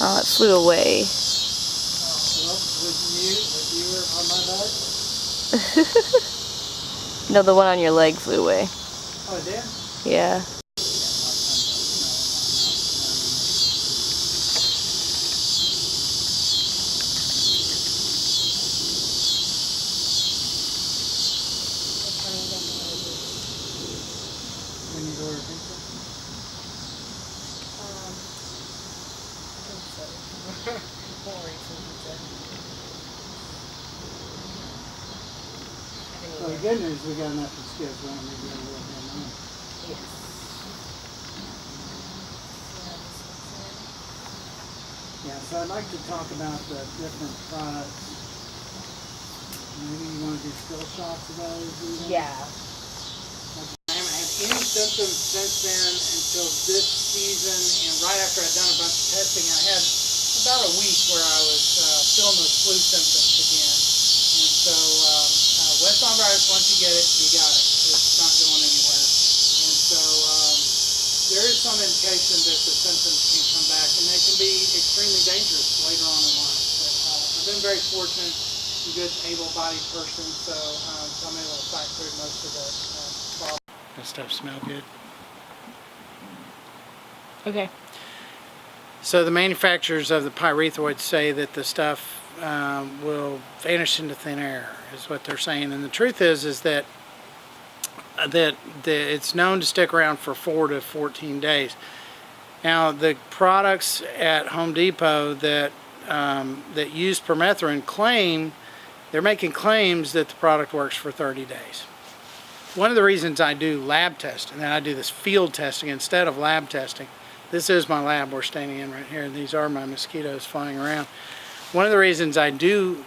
Oh, it flew away. Well, was you were on my back? No, the one on your leg flew away. Oh, it did? Yeah. When you order pizza? Well, the good news, we got enough mosquitoes around here to get a little bit of money. Yeah, so I'd like to talk about the different products. Maybe you want to do still shots of those? Even? Yeah. I haven't had any symptoms since then until this season, and right after I'd done a bunch of testing, I had about a week where I was feeling those flu symptoms again. And so West Nile virus, once you get it, you got it. It's not going anywhere. And so there is some indication that the symptoms can come back, and they can be extremely dangerous later on in life. But I've been very fortunate, a good able-bodied person, so I'm able to fight through most of the problems. That stuff smells good. Okay. So the manufacturers of the pyrethroids say that the stuff will vanish into thin air, is what they're saying. And the truth is that it's known to stick around for 4 to 14 days. Now, the products at Home Depot that use permethrin they're making claims that the product works for 30 days. One of the reasons I do lab testing, and I do this field testing instead of lab testing, this is my lab we're standing in right here, and these are my mosquitoes flying around. One of the reasons I do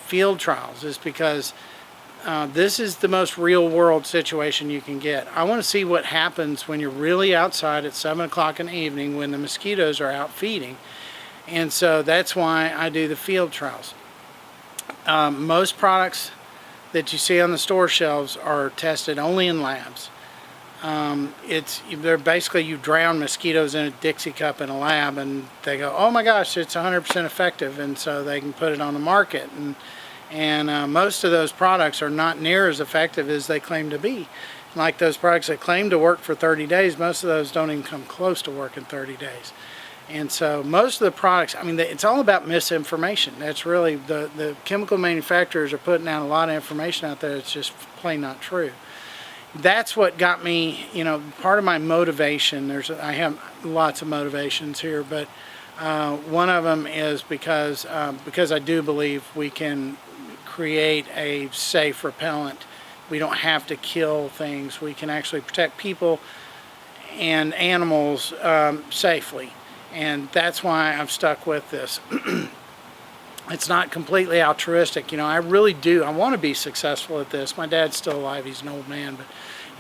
field trials is because this is the most real world situation you can get. I want to see what happens when you're really outside at 7 o'clock in the evening when the mosquitoes are out feeding. And so that's why I do the field trials. Most products that you see on the store shelves are tested only in labs. They're basically, you drown mosquitoes in a Dixie cup in a lab, and they go, oh my gosh, it's 100% effective, and so they can put it on the market. And most of those products are not near as effective as they claim to be. Like those products that claim to work for 30 days, most of those don't even come close to working 30 days. And so most of the products, I mean, it's all about misinformation. That's really, the chemical manufacturers are putting out a lot of information out there that's just plain not true. That's what got me, part of my motivation. I have lots of motivations here, but one of them is because I do believe we can create a safe repellent. We don't have to kill things. We can actually protect people and animals safely. And that's why I've stuck with this. It's not completely altruistic. I really do. I want to be successful at this. My dad's still alive. He's an old man. But,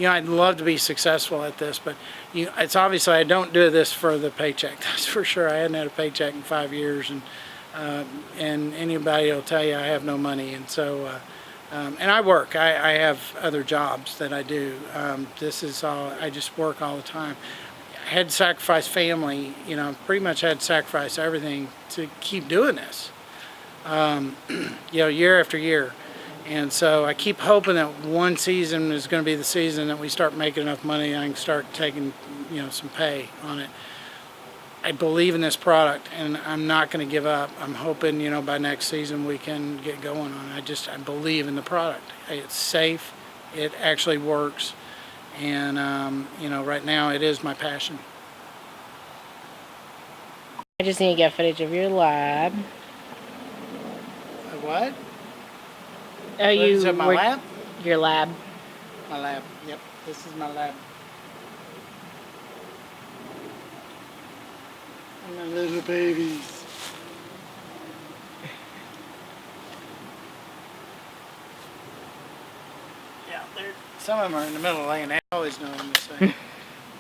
I'd love to be successful at this. But, it's obviously I don't do this for the paycheck. That's for sure. I hadn't had a paycheck in 5 years. And anybody will tell you I have no money. And so, and I work. I have other jobs that I do. This is all, I just work all the time. I had to sacrifice family, pretty much had to sacrifice everything to keep doing this. Year after year. And so I keep hoping that one season is going to be the season that we start making enough money and I can start taking, some pay on it. I believe in this product and I'm not going to give up. I'm hoping, by next season we can get going on it. I believe in the product. It's safe. It actually works. And, right now it is my passion. I just need to get footage of your lab. What? Oh, Is that my lab? Your lab. My lab, yep. This is my lab. And my little babies. Yeah, some of them are in the middle of laying. I always know what to say.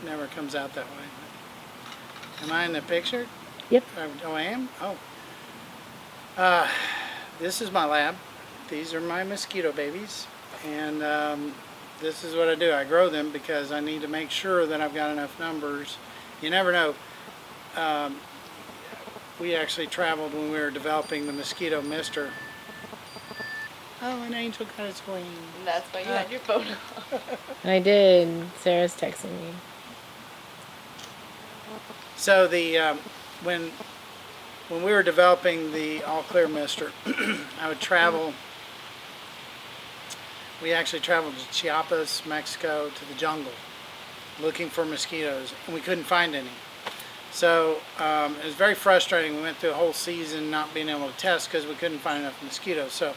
Never comes out that way. Am I in the picture? Yep. Oh, I am? Oh. This is my lab. These are my mosquito babies. And this is what I do. I grow them because I need to make sure that I've got enough numbers. You never know. we actually traveled when we were developing the mosquito mister. Oh, an angel got its wing. And that's why you had your phone. I did. Sarah's texting me. So the when we were developing the all clear mister, I would travel. We actually traveled to Chiapas, Mexico, to the jungle, looking for mosquitoes, and we couldn't find any. So it was very frustrating. We went through a whole season not being able to test because we couldn't find enough mosquitoes. So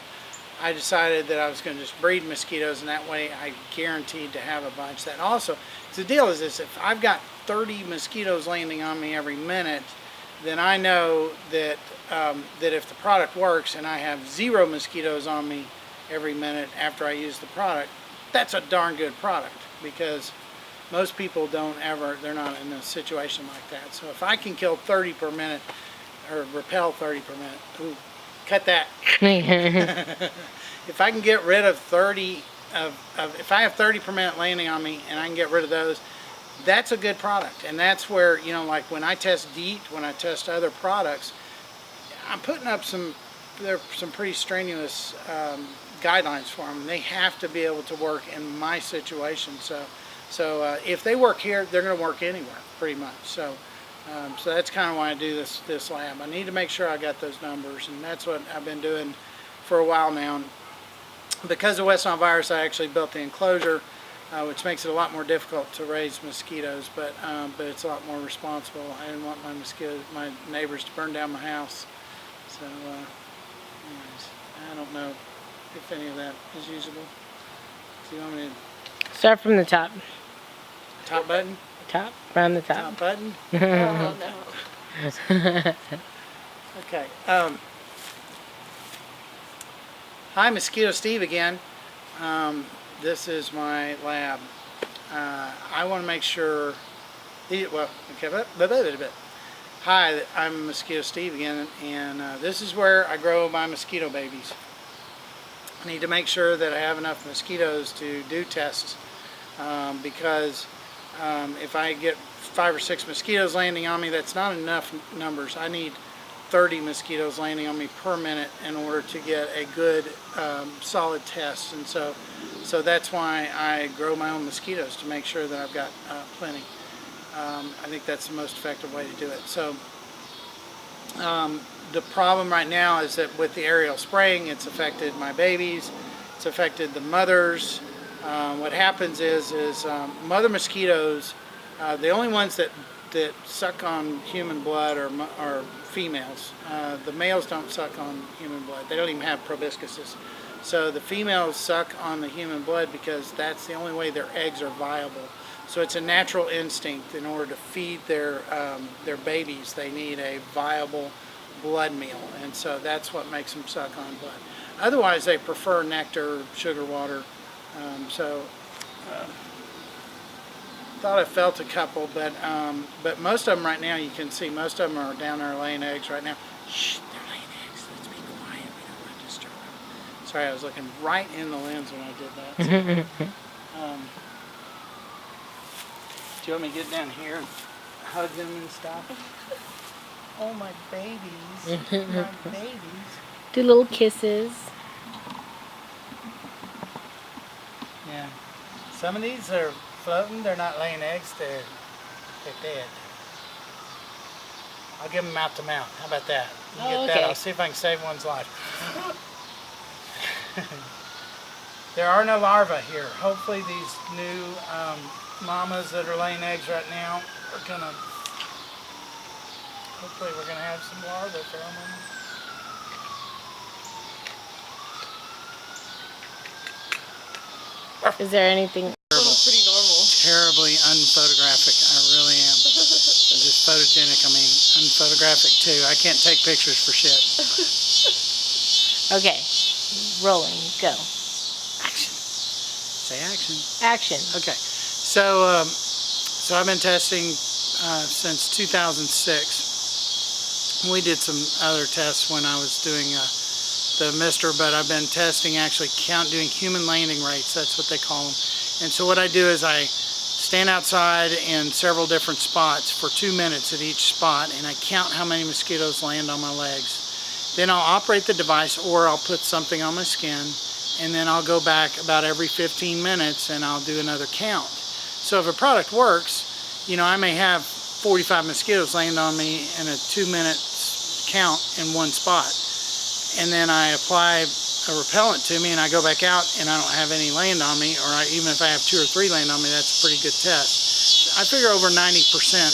I decided that I was going to just breed mosquitoes, and that way I guaranteed to have a bunch. That also, the deal is this: if I've got 30 mosquitoes landing on me every minute, then I know that that if the product works and I have 0 mosquitoes on me every minute after I use the product, that's a darn good product, because most people they're not in a situation like that. So if I can kill 30 per minute, or repel 30 per minute, ooh, cut that. If I can get rid of 30 if I have 30 per minute landing on me and I can get rid of those, that's a good product. And that's where, you know, like when I test DEET, when I test other products, I'm putting up some pretty strenuous guidelines for them. They have to be able to work in my situation. So if they work here, they're going to work anywhere, pretty much. So that's kind of why I do this lab. I need to make sure I got those numbers, and that's what I've been doing for a while now. And because of West Nile virus, I actually built the enclosure, which makes it a lot more difficult to raise mosquitoes, but it's a lot more responsible. I didn't want my neighbors to burn down my house. So anyways, I don't know if any of that is usable. So you want me to Start from the top. top button? Top. From the Top top. button? Oh no. Okay. Hi, Mosquito Steve again. This is my lab. I want to make sure. Hi, I'm Mosquito Steve again, and this is where I grow my mosquito babies. I need to make sure that I have enough mosquitoes to do tests, because if I get 5 or 6 mosquitoes landing on me, that's not enough numbers. I need 30 mosquitoes landing on me per minute in order to get a good solid test. And so that's why I grow my own mosquitoes, to make sure that I've got plenty. I think that's the most effective way to do it. So the problem right now is that with the aerial spraying, it's affected my babies, it's affected the mothers. What happens is mother mosquitoes, the only ones that suck on human blood are females. The males don't suck on human blood. They don't even have proboscises. So the females suck on the human blood because that's the only way their eggs are viable. So it's a natural instinct. In order to feed their babies, they need a viable blood meal, and so that's what makes them suck on blood. Otherwise, they prefer nectar, sugar water. Thought I felt a couple, but most of them right now, you can see most of them are down there laying eggs right now. Shh, they're laying eggs. Let's be quiet. We don't want to disturb them. Sorry, I was looking right in the lens when I did that. Do you want me to get down here and hug them and stuff? Oh, my babies. My babies. Do little kisses. Yeah. Some of these are floating. They're not laying eggs. They're dead. I'll give them mouth to mouth. How about that? You get that. Okay. I'll see if I can save one's life. There are no larvae here. Hopefully these new mamas that are laying eggs right now are gonna. Hopefully we're gonna have some larvae from them. Is there anything? Pretty normal. Terribly unphotographic. I really am. Just photogenic. I mean, unphotographic too. I can't take pictures for shit. Okay. Rolling. Go. Action. Say action. Action. Okay. So I've been testing since 2006. We did some other tests when I was doing the mister, but I've been testing actually doing human landing rates. That's what they call them. And so what I do is I stand outside in several different spots for 2 minutes at each spot, and I count how many mosquitoes land on my legs. Then I'll operate the device, or I'll put something on my skin, and then I'll go back about every 15 minutes and I'll do another count. So if a product works, you know, I may have 45 mosquitoes land on me in a 2-minute count in one spot. And then I apply a repellent to me and I go back out and I don't have any land on me, or even if I have 2 or 3 land on me, that's a pretty good test. I figure over 90%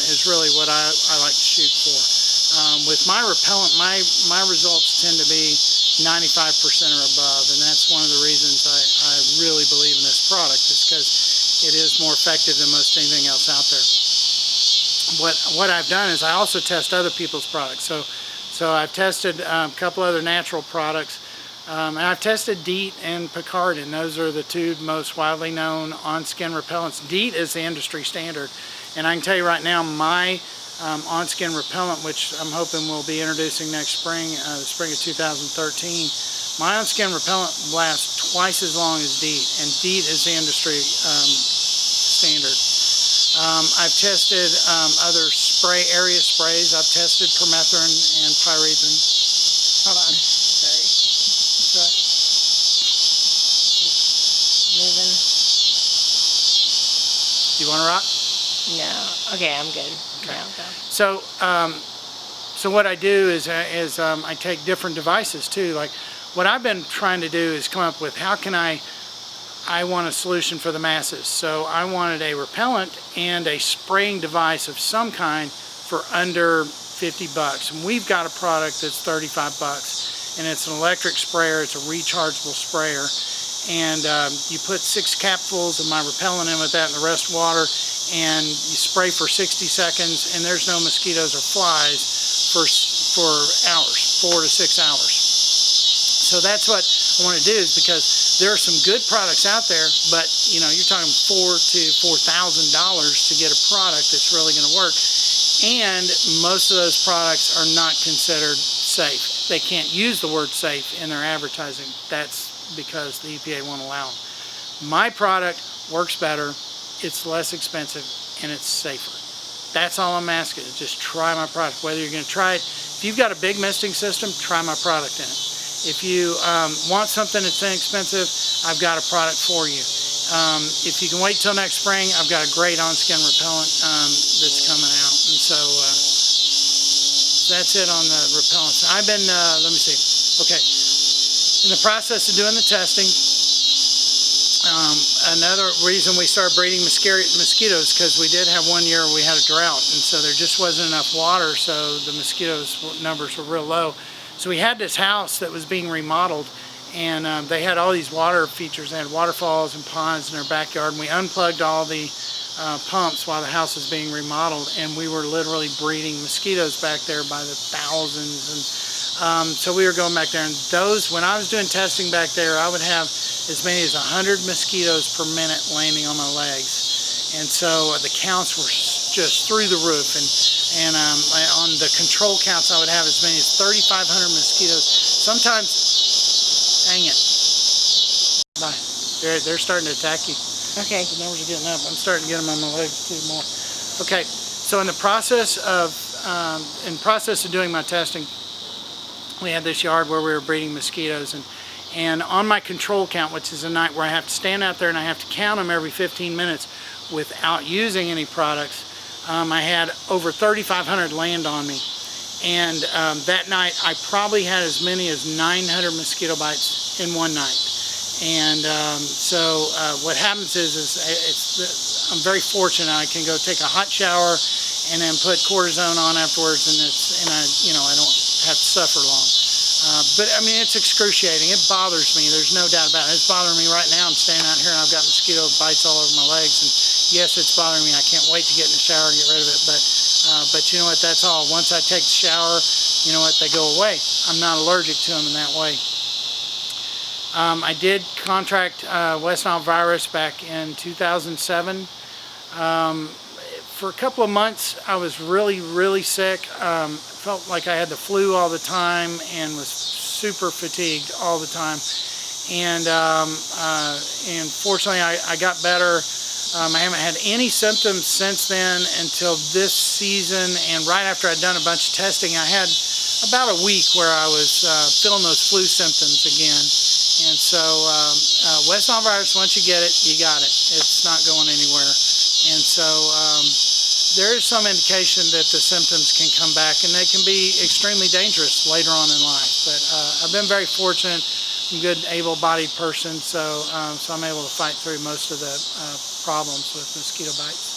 is really what I like to shoot for. With my repellent, my results tend to be 95% or above, and that's one of the reasons I really believe in this product, is because it is more effective than most anything else out there. What I've done is I also test other people's products. So I've tested a couple other natural products, and I've tested DEET and Picaridin. Those are the 2 most widely known on-skin repellents. DEET is the industry standard, and I can tell you right now, my on-skin repellent, which I'm hoping we'll be introducing next spring, the spring of 2013, my on-skin repellent lasts twice as long as DEET, and DEET is the industry standard. I've tested other area sprays. I've tested permethrin and pyrethrin. Hold on. Sorry. Sorry. Moving. Do you want to rock? No. Okay, I'm good. Okay. Now go. So what I do is I take different devices too. Like what I've been trying to do is come up with how can I want a solution for the masses. So I wanted a repellent and a spraying device of some kind for under 50 bucks. And we've got a product that's 35 bucks. And it's an electric sprayer, it's a rechargeable sprayer. And you put 6 capfuls of my repellent in with that and the rest water, and you spray for 60 seconds, and there's no mosquitoes or flies for hours, 4 to 6 hours. So that's what I want to do, is because there are some good products out there, but you know, you're talking $4,000 to $4,000 to get a product that's really going to work, and most of those products are not considered safe. They can't use the word safe in their advertising. That's because the EPA won't allow them. My product works better, it's less expensive, and it's safer. That's all I'm asking, is just try my product. Whether you're going to try it, if you've got a big misting system, try my product in it. If you want something that's inexpensive, I've got a product for you. If you can wait till next spring, I've got a great on-skin repellent that's coming out. And so that's it on the repellents. I've been, let me see, okay. In the process of doing the testing, another reason we started breeding mosquitoes, because we did have one year we had a drought, and so there just wasn't enough water, so the mosquitoes numbers were real low. So we had this house that was being remodeled, and they had all these water features. They had waterfalls and ponds in their backyard, and we unplugged all the pumps while the house was being remodeled, and we were literally breeding mosquitoes back there by the thousands. And so we were going back there, and those, when I was doing testing back there, I would have as many as 100 mosquitoes per minute landing on my legs. And so the counts were just through the roof. And on the control counts, I would have as many as 3,500 mosquitoes. Sometimes, dang it. Bye. They're starting to attack you. Okay. The numbers are getting up. I'm starting to get them on my legs too more. Okay, so in the process of doing my testing, we had this yard where we were breeding mosquitoes, and on my control count, which is a night where I have to stand out there and I have to count them every 15 minutes without using any products, I had over 3,500 land on me. And that night I probably had as many as 900 mosquito bites in one night. And so what happens is I'm very fortunate. I can go take a hot shower and then put cortisone on afterwards, and I don't have to suffer long. But I mean, it's excruciating. It bothers me. There's no doubt about it. It's bothering me right now. I'm standing out here and I've got mosquito bites all over my legs, and yes, it's bothering me. I can't wait to get in the shower and get rid of it. But you know what? That's all. Once I take the shower, you know what? They go away. I'm not allergic to them in that way. I did contract West Nile virus back in 2007. For a couple of months, I was really, really sick. Felt like I had the flu all the time and was super fatigued all the time. And fortunately, I got better I haven't had any symptoms since then until this season, and right after I'd done a bunch of testing, I had about a week where I was feeling those flu symptoms again. And so West Nile virus, once you get it, you got it. It's not going anywhere. And so there is some indication that the symptoms can come back, and they can be extremely dangerous later on in life. But I've been very fortunate. I'm a good, able-bodied person, so I'm able to fight through most of the problems with mosquito bites.